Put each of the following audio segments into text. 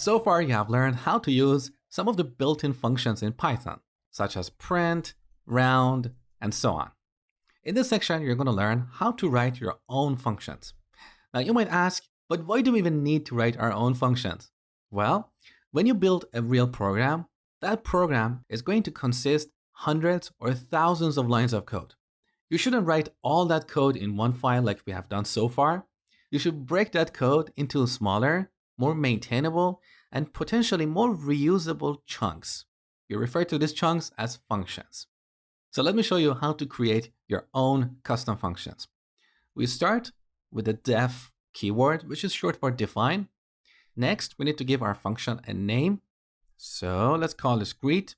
So far, you have learned how to use some of the built-in functions in Python, such as print, round, and so on. In this section, you're going to learn how to write your own functions. Now, you might ask, but why do we even need to write our own functions? Well, when you build a real program, that program is going to consist hundreds or thousands of lines of code. You shouldn't write all that code in one file like we have done so far. You should break that code into smaller, more maintainable, and potentially more reusable chunks. You refer to these chunks as functions. So let me show you how to create your own custom functions. We start with the def keyword, which is short for define. Next, we need to give our function a name. So let's call this greet.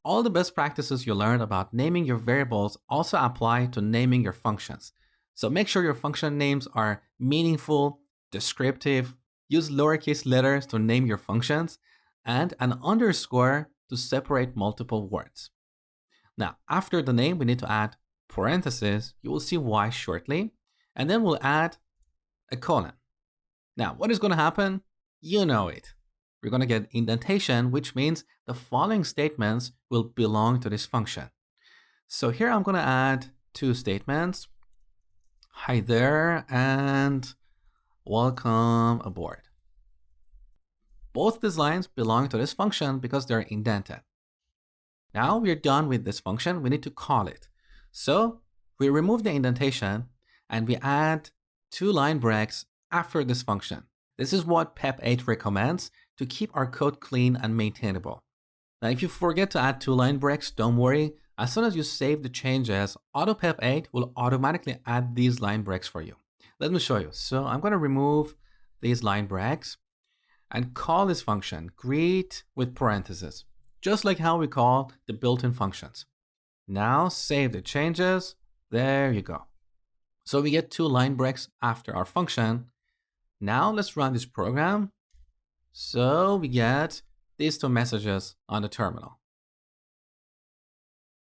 All the best practices you learned about naming your variables also apply to naming your functions. So make sure your function names are meaningful, descriptive, use lowercase letters to name your functions, and an underscore to separate multiple words. Now, after the name, we need to add parentheses. You will see why shortly. And then we'll add a colon. Now, what is going to happen? You know it. We're going to get indentation, which means the following statements will belong to this function. So here I'm going to add two statements. Hi there, and welcome aboard. Both these lines belong to this function because they're indented. Now we're done with this function. We need to call it. So we remove the indentation and we add two line breaks after this function. This is what PEP 8 recommends to keep our code clean and maintainable. Now, if you forget to add two line breaks, don't worry. As soon as you save the changes, AutoPEP 8 will automatically add these line breaks for you. Let me show you. So I'm going to remove these line breaks and call this function greet with parentheses, just like how we call the built-in functions. Now save the changes. There you go. So we get two line breaks after our function. Now let's run this program. So we get these two messages on the terminal.